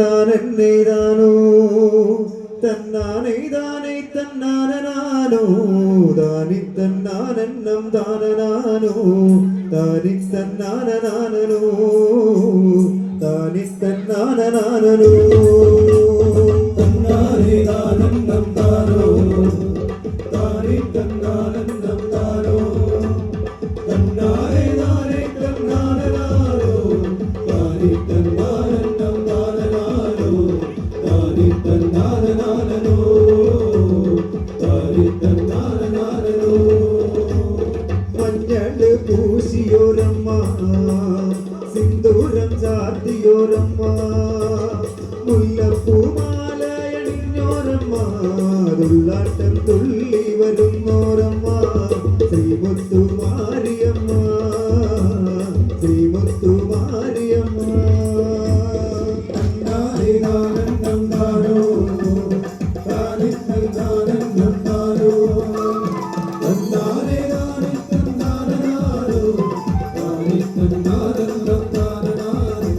താനിത്തന്നാനെന്നെയ്താനോ തന്നാനെയ്താനൈ തന്നാനനാനോ താനിത്തന്നാനെന്നം താനനാനോ താനിത്തന്നാനനാനോ താനിത്തന്നാനനാനോ തന്നാനെയ്താനെന്നം താനോ താനിത്തന്നാനെന്നം താനോ തന്നാനെയ്താനൈ തന്നാനനാനോ താനിത്തന്നാനെന്നം താനനാനോ താനിത്തന്നാനനാനോ താനിത്തന്നാനനാനോ മഞ്ഞള് പൂശിയോരമ്മ സിന്ദൂരം ചാർത്തിയോരമ്മ മുല്ലപ്പൂമാലയണിഞ്ഞോരമ്മ തുള്ളാട്ടം തുള്ളി വരുന്നോരമ്മ ശ്രീമുത്തുമാരിയമ്മ ശ്രീമുത്തുമാരിയമ്മ തന്നാനന്ദം താനോ താനിത്തന്നാനന്ദം താനോ തന്നാനന്ദനാനോ താനിത്തന്നാനന്ദം താനനാനോ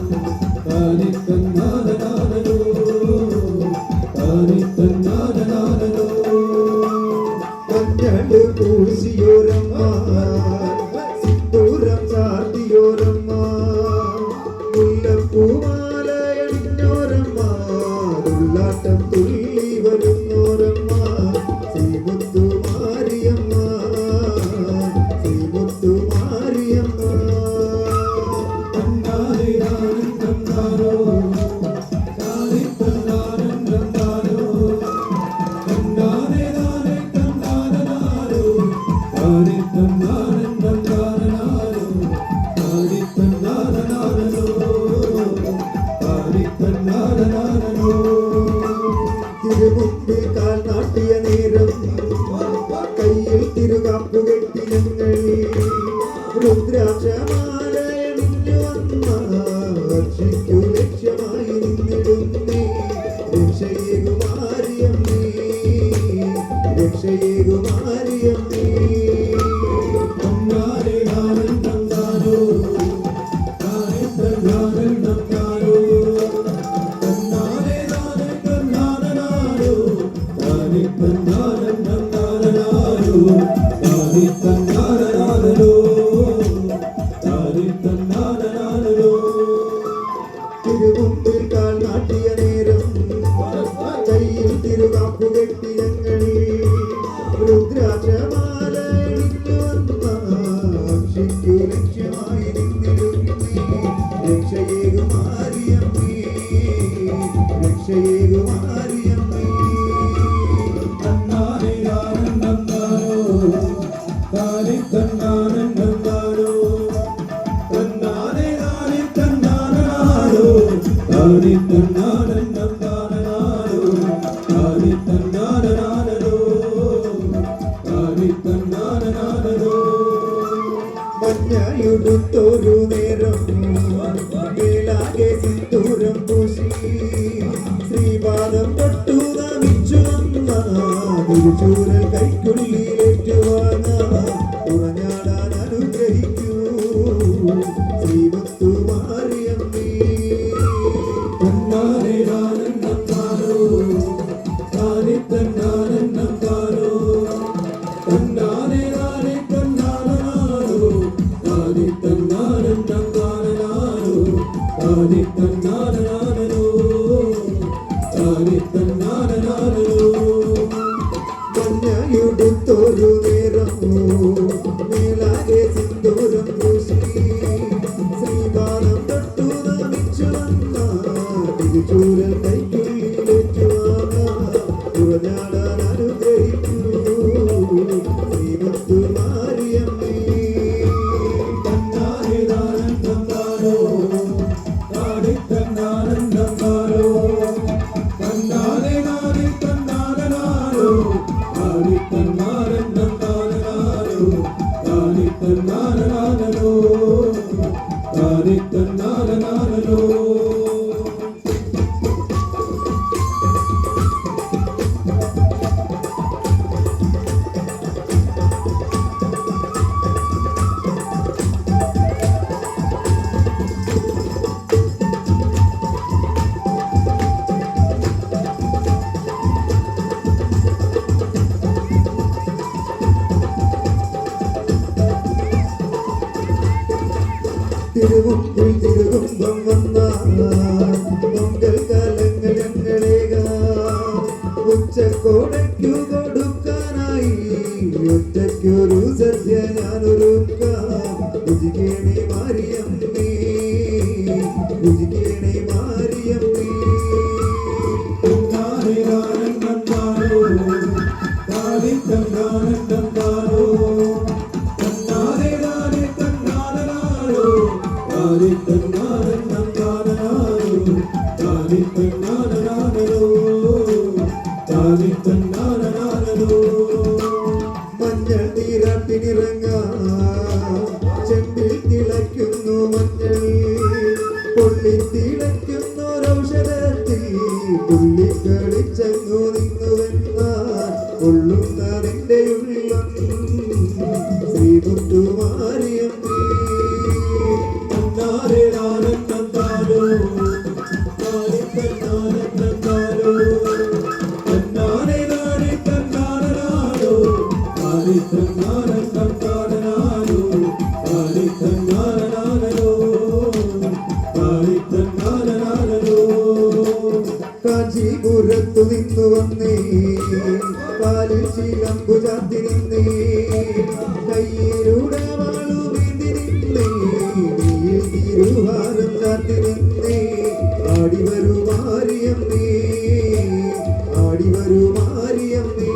താനിത്തന്നാനനാനോ മഞ്ഞള് പൂശിയോരമ്മ സിന്ദൂരം ചാർത്തിയോരമ്മ മുല്ലപ്പൂമാലയണിഞ്ഞോരമ്മ തുള്ളാട്ടം തുള്ളി വരുന്നോരമ്മ ശ്രീമുത്തുമാരിയമ്മ ശ്രീമുത്തുമാരിയമ്മ തന്നാനന്ദം താനോ താനിത്തന്നാനന്ദം താനോ തന്നാനേ തന്നാനനാനോ താനിത്തന്നാനന്ദം താനനാനോ താനിത്തന്നാനനാനോ താനിത്തന്നാനനാനോ തിരുമുമ്പിൽ കാൽ നാട്ടിയ നേരം കയ്യിൽ തിരുകാപ്പു കെട്ടി ഞങ്ങൾ രുദ്രാക്ഷമാലയണിഞ്ഞു വന്ന രക്ഷയ്ക്കു ലക്ഷ്യമായി നിന്നിടുന്നേ രക്ഷയേകുമാരിയമ്മേ രക്ഷയേകുമാരിയമ്മേ തന്നാനന്ദം താനോ താനിത്തന്നാനന്ദം താനോ തന്നാനനാനോ താനിത്തന്നാനന്ദം താനനാനോ താനിത്തന്നാനനാനോ താനിത്തന്നാനനാനോ തിരുമുമ്പിൽ കാൽ നാട്ടിയ നേരം കയ്യിൽ തിരുകാപ്പു കെട്ടി ഞങ്ങൾ രുദ്രാക്ഷമാലയണിഞ്ഞു വന്ന രക്ഷയ്ക്കു ലക്ഷ്യമായി നിന്നിടുന്നേ രക്ഷയേകുമാരിയമ്മേ രക്ഷയേകുമാരിയമ്മേ തന്നാനന്ദം താനോ താനിത്തന്നാനന്ദം താനോ തന്നാനേ തന്നാനനാനോ താനിത്തന്നാനന്ദം താനനാനോ താനിത്തന്നാനനാനോ താനിത്തന്നാനനാനോ മഞ്ഞയുടുത്തൊരു നേരം മേലാകെ സിന്ദൂരം പൂശി ശ്രീപാദം തൊട്ടു നമിച്ചു വന്ന തിരുച്ചൂരൽ കൈക്കുള്ളിലേറ്റുവാങ്ങ ഉറഞ്ഞാടാൻ അനുഗ്രഹിക്കൂ ശ്രീമുത്തുമാരിയമ്മേ തന്നാനന്ദം താനോ താനിത്തന്നാനന്ദം താനോ തന്നാനേ തന്നാനനാനോ താനിത്തന്നാനന്ദം താനനാനോ താനിത്തന്നാനനാനോ താനിത്തന്നാനനാനോ മഞ്ഞയുടുത്തൊരു നേരം മേലാകെ സിന്ദൂരം പൂശി ശ്രീപാദം തൊട്ടു നമിച്ചു വന്ന തിരുച്ചൂരൽ കൈക്കുള്ളിലേറ്റുവാങ്ങ ഉറഞ്ഞാടാൻ അനുഗ്രഹിക്കൂ ശ്രീമുത്തുമാരിയമ്മേ തന്നാനന്ദം താനോ താനിത്തന്നാനന്ദം താനോ തന്നാനേ തന്നാനനാനോ താനിത്തന്നാനന്ദം താനനാനോ താനിത്തന്നാനനാനോ താനിത്തന്നാനനാനോ തിരുമുമ്പിൽ തിരുകുംഭം വന്നാൽ പൊങ്കൽ കലങ്ങൾ ഞങ്ങളേകാ ഉച്ചക്കോടയ്ക്കു കൊടുക്കാനായി ഒറ്റയ്ക്കൊരു സദ്യ ഞാനൊരുക്കാം രുചിക്കേണി മാരിയമ്മേ രുചിക്കേണി മാരിയമ്മേ മഞ്ഞൾ നീരാട്ടിനിറങ്ങാം ചെമ്പിൽ തിളയ്ക്കുന്നു മഞ്ഞൾ പൊള്ളിത്തിളയ്ക്കുന്നൊരൗഷധത്തിൽ തുള്ളിക്കളിച്ചങ്ങു നിന്നുവെന്നാൽ കൊള്ളുന്നതിൻ്റെ ഉള്ളം ശ്രീമുത്തുമാരിയമ്മേ കാഞ്ചീപുരത്തു നിന്നു വന്നേ കാലിൽ ചിലമ്പു ചാത്തി നിന്നേ കയ്യിലൂടെ വാളുമേന്തി നിന്നേ നീയിൽ തിരുവാരം ചാത്തി നിന്നേ ആടി വരൂ മാരിയമ്മേ ആടി വരൂ മാരിയമ്മേ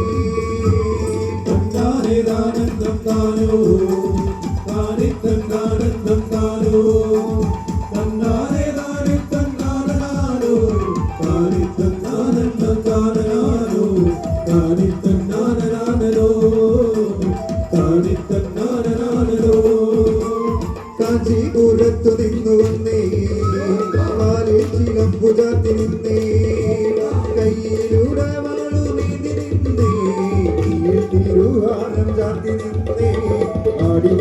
കാഞ്ചീപുരത്തു നിന്നു വന്നേ കാലിൽ ചിലമ്പു ചാത്തി നിന്നേ